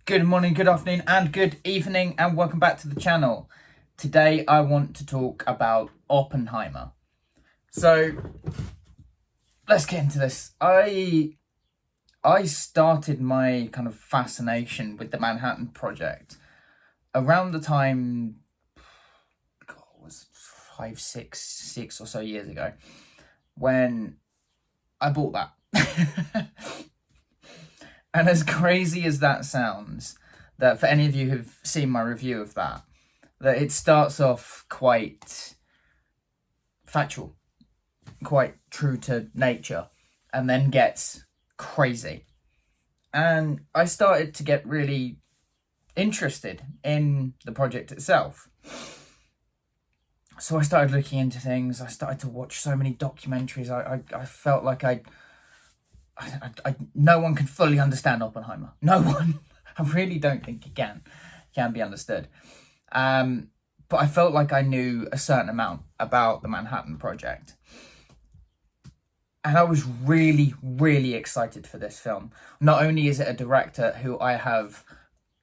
Good morning, good afternoon, and good evening, and welcome back to the channel. Today I want to talk about Oppenheimer. So let's get into this. I started my kind of fascination with the Manhattan Project around the time, God, it was six or so years ago, when I bought that. And as crazy as that sounds, that for any of you who've seen my review of that it starts off quite factual, quite true to nature, and then gets crazy. And I started to get really interested in the project itself. So I started looking into things. I started to watch so many documentaries. I felt like no one can fully understand Oppenheimer. No one. I really don't think it can be understood. But I felt like I knew a certain amount about the Manhattan Project. And I was really, really excited for this film. Not only is it a director who I have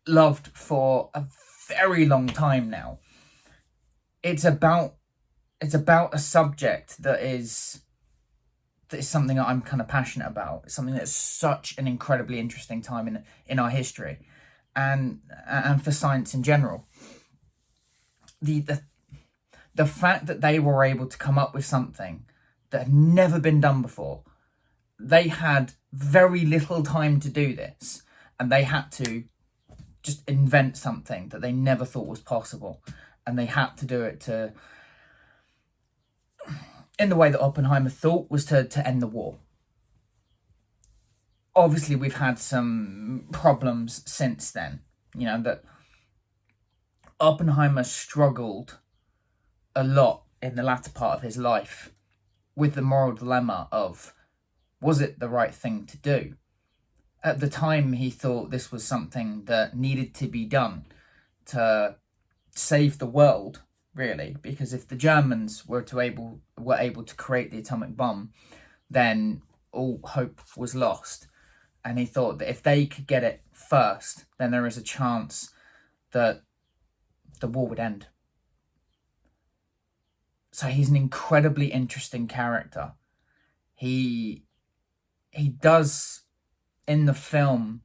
loved for a very long time now, it's about a subject that is something that I'm kind of passionate about. It's something that's such an incredibly interesting time in our history, and for science in general. The fact that they were able to come up with something that had never been done before. They had very little time to do this, and they had to just invent something that they never thought was possible, and they had to do it in the way that Oppenheimer thought, was to end the war. Obviously, we've had some problems since then. You know, that Oppenheimer struggled a lot in the latter part of his life with the moral dilemma of, was it the right thing to do? At the time, he thought this was something that needed to be done to save the world, really, because if the Germans were able to create the atomic bomb, then all hope was lost. And he thought that if they could get it first, then there is a chance that the war would end. So he's an incredibly interesting character. He does, in the film,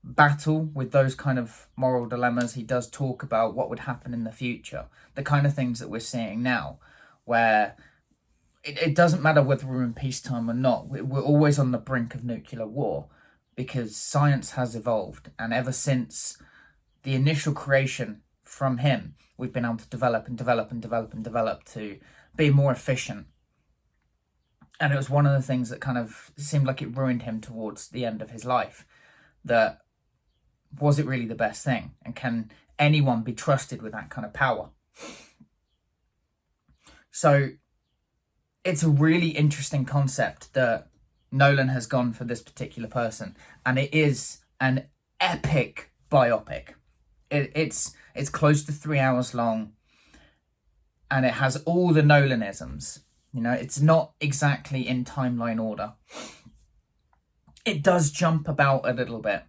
battle with those kind of moral dilemmas. He does talk about what would happen in the future, the kind of things that we're seeing now, where it doesn't matter whether we're in peacetime or not, we're always on the brink of nuclear war, because science has evolved, and ever since the initial creation from him, we've been able to develop to be more efficient. And it was one of the things that kind of seemed like it ruined him towards the end of his life. That, was it really the best thing? And can anyone be trusted with that kind of power? So it's a really interesting concept that Nolan has gone for this particular person. And it is an epic biopic. It's close to 3 hours long. And it has all the Nolanisms. You know, it's not exactly in timeline order. It does jump about a little bit.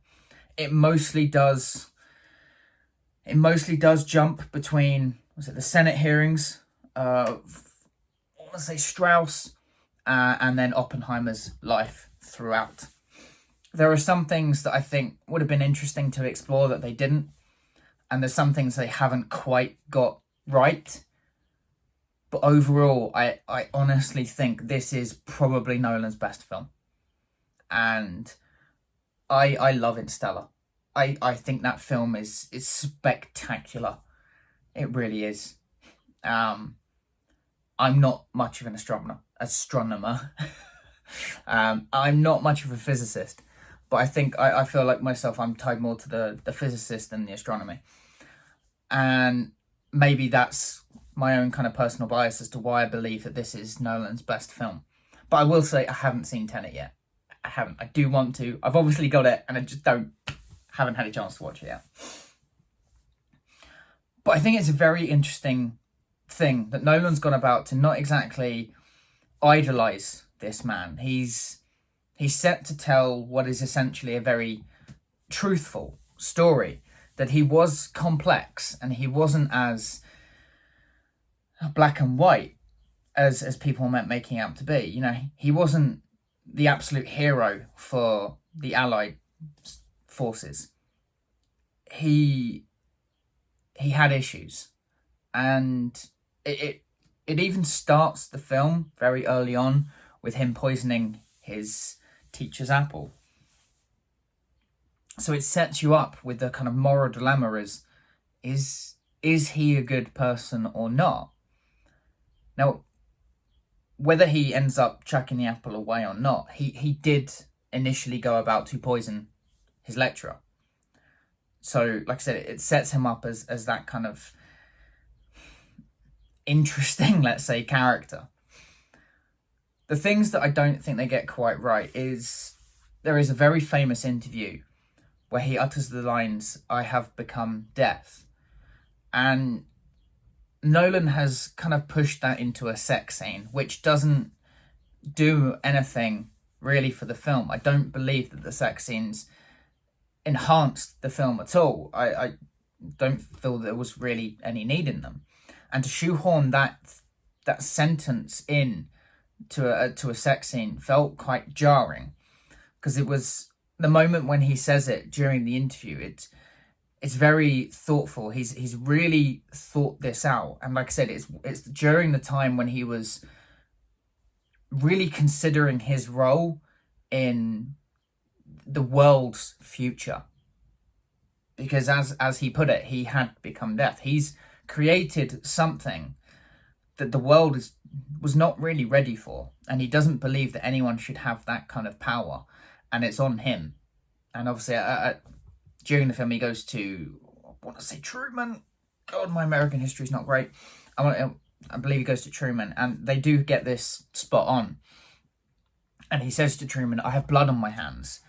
It mostly does jump between, the Senate hearings of, I want to say, Strauss, and then Oppenheimer's life throughout. There are some things that I think would have been interesting to explore that they didn't, and there's some things they haven't quite got right. But overall, I honestly think this is probably Nolan's best film. And I love Interstellar. I think that film is spectacular. It really is. I'm not much of an astronomer. I'm not much of a physicist. But I feel like myself, I'm tied more to the physicist than the astronomy. And maybe that's my own kind of personal bias as to why I believe that this is Nolan's best film. But I will say I haven't seen Tenet yet. I haven't. I do want to. I've obviously got it, and I just haven't had a chance to watch it yet. But I think it's a very interesting thing that Nolan's gone about to not exactly idolize this man. He's set to tell what is essentially a very truthful story, that he was complex and he wasn't as black and white as people meant making out to be. You know, he wasn't the absolute hero for the Allied forces. He had issues, and it even starts the film very early on with him poisoning his teacher's apple. So it sets you up with the kind of moral dilemma: is he a good person or not? Now, whether he ends up chucking the apple away or not, he did initially go about to poison his lecturer. So, like I said, it sets him up as that kind of interesting, let's say, character. The things that I don't think they get quite right is there is a very famous interview where he utters the lines, "I have become death." And Nolan has kind of pushed that into a sex scene, which doesn't do anything really for the film. I don't believe that the sex scenes enhanced the film at all. I don't feel there was really any need in them. And to shoehorn that sentence in to a sex scene felt quite jarring, because it was the moment when he says it during the interview. It's very thoughtful. He's really thought this out, and like I said, it's during the time when he was really considering his role in the world's future, because as he put it, he had become death. He's created something that the world was not really ready for, and he doesn't believe that anyone should have that kind of power, and it's on him. And obviously during the film, he goes to, I want to say Truman. God, my American history is not great. I believe he goes to Truman, and they do get this spot on. And he says to Truman, "I have blood on my hands."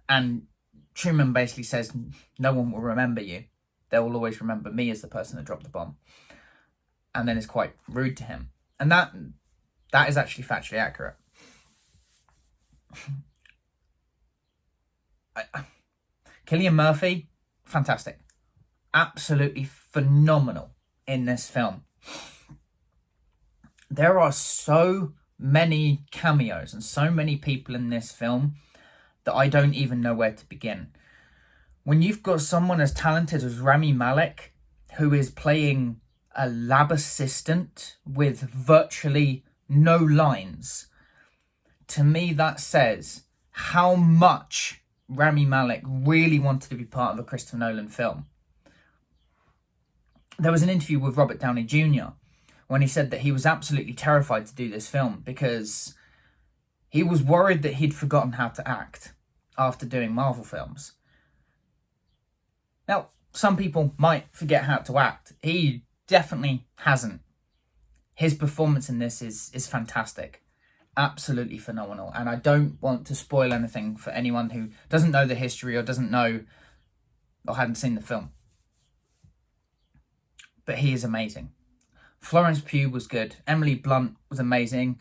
And Truman basically says, "No one will remember you. They will always remember me as the person that dropped the bomb." And then is quite rude to him. And that is actually factually accurate. Cillian Murphy, fantastic. Absolutely phenomenal in this film. There are so many cameos and so many people in this film that I don't even know where to begin. When you've got someone as talented as Rami Malek, who is playing a lab assistant with virtually no lines, to me that says how much Rami Malek really wanted to be part of a Christopher Nolan film. There was an interview with Robert Downey Jr. when he said that he was absolutely terrified to do this film because he was worried that he'd forgotten how to act after doing Marvel films. Now, some people might forget how to act. He definitely hasn't. His performance in this is fantastic. Absolutely phenomenal. And I don't want to spoil anything for anyone who doesn't know the history or doesn't know or hadn't seen the film. But he is amazing. Florence Pugh was good. Emily Blunt was amazing.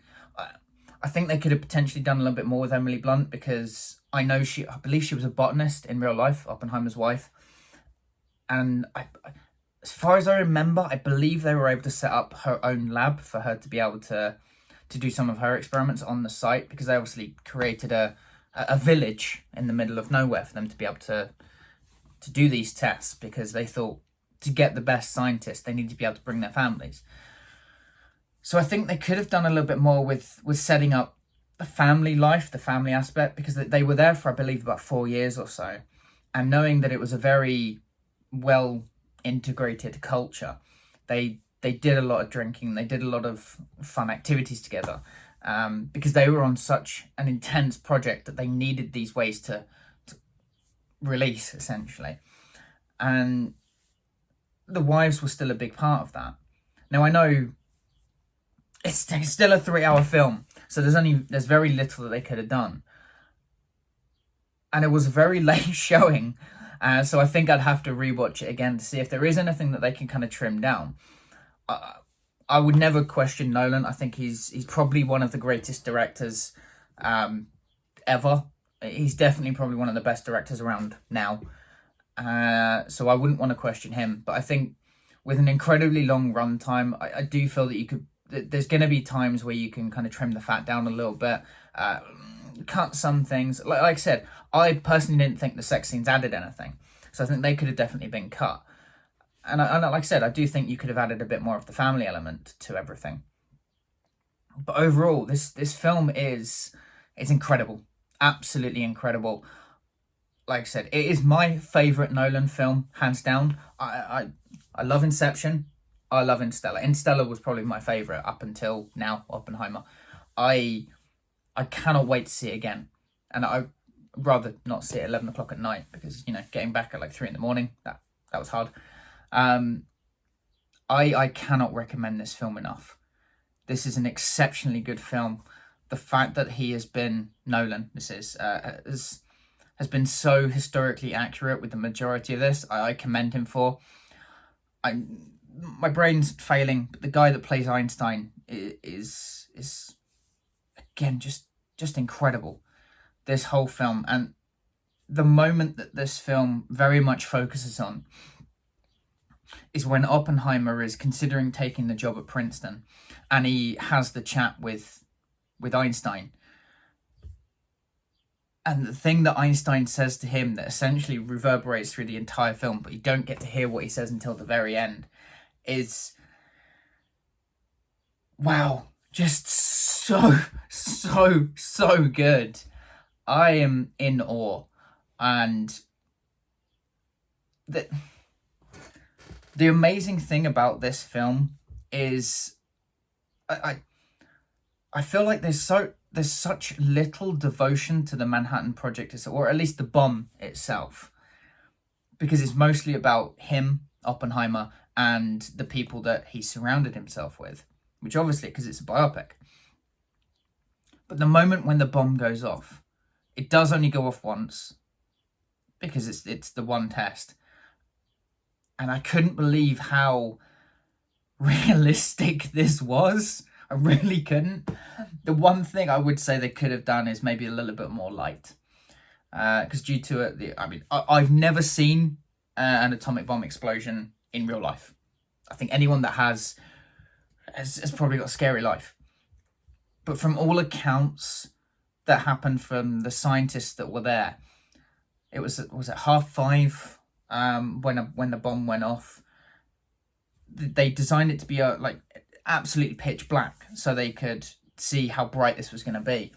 I think they could have potentially done a little bit more with Emily Blunt, because I believe she was a botanist in real life, Oppenheimer's wife. And as far as I remember, I believe they were able to set up her own lab for her to be able to do some of her experiments on the site, because they obviously created a village in the middle of nowhere for them to be able to do these tests, because they thought to get the best scientists, they need to be able to bring their families. So I think they could have done a little bit more with setting up the family life, the family aspect, because they were there for, I believe, about 4 years or so. And knowing that it was a very well integrated culture, they did a lot of drinking, they did a lot of fun activities together, because they were on such an intense project that they needed these ways to release, essentially. And the wives were still a big part of that. Now, I know it's still a 3-hour film, so there's very little that they could have done. And it was a very late showing, so I think I'd have to rewatch it again to see if there is anything that they can kind of trim down. I would never question Nolan. I think he's probably one of the greatest directors ever. He's definitely probably one of the best directors around now. So I wouldn't want to question him. But I think with an incredibly long runtime, I do feel that there's going to be times where you can kind of trim the fat down a little bit, cut some things. Like I said, I personally didn't think the sex scenes added anything. So I think they could have definitely been cut. And like I said, I do think you could have added a bit more of the family element to everything. But overall, this film is incredible. Absolutely incredible. Like I said, it is my favourite Nolan film, hands down. I love Inception. I love Interstellar. Interstellar was probably my favourite up until now, Oppenheimer. I cannot wait to see it again. And I'd rather not see it at 11 o'clock at night because, getting back at like 3 in the morning, that was hard. I cannot recommend this film enough. This is an exceptionally good film. The fact that he has been, Nolan, has been so historically accurate with the majority of this, I commend him for. My brain's failing, but the guy that plays Einstein is again, just incredible. This whole film, and the moment that this film very much focuses on is when Oppenheimer is considering taking the job at Princeton, and he has the chat with Einstein. And the thing that Einstein says to him that essentially reverberates through the entire film, but you don't get to hear what he says until the very end, is, wow, just so good. I am in awe. And the amazing thing about this film is I feel like there's such little devotion to the Manhattan Project itself, or at least the bomb itself, because it's mostly about him, Oppenheimer, and the people that he surrounded himself with, which obviously, because it's a biopic. But the moment when the bomb goes off, it does only go off once, because it's the one test. And I couldn't believe how realistic this was. I really couldn't. The one thing I would say they could have done is maybe a little bit more light. Because due to it, I've never seen an atomic bomb explosion in real life. I think anyone that has probably got a scary life. But from all accounts that happened from the scientists that were there, was it 5:30 when the bomb went off. They designed it to be absolutely pitch black so they could see how bright this was going to be.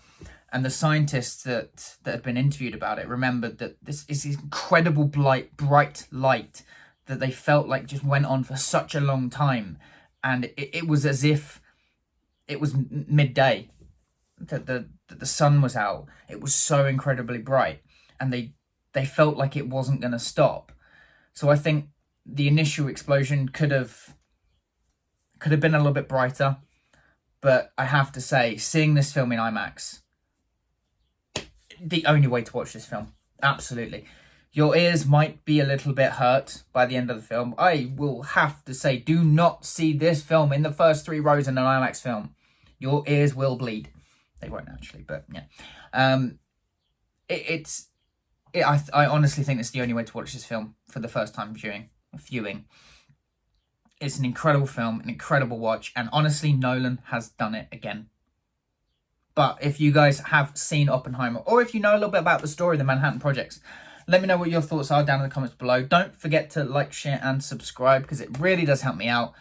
And the scientists that had been interviewed about it remembered that this is incredible bright light that they felt like just went on for such a long time. And it was as if it was midday, that the sun was out. It was so incredibly bright, and they felt like it wasn't going to stop. So I think the initial explosion could have been a little bit brighter. But I have to say, seeing this film in Imax, the only way to watch this film. Absolutely. Your ears might be a little bit hurt by the end of the film. I will have to say, do not see this film in the first 3 rows in an IMAX film. Your ears will bleed. They won't actually, but yeah. I honestly think it's the only way to watch this film for the first time viewing. It's an incredible film, an incredible watch, and honestly, Nolan has done it again. But if you guys have seen Oppenheimer, or if you know a little bit about the story of the Manhattan Projects, let me know what your thoughts are down in the comments below. Don't forget to like, share, and subscribe, because it really does help me out.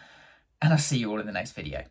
And I'll see you all in the next video.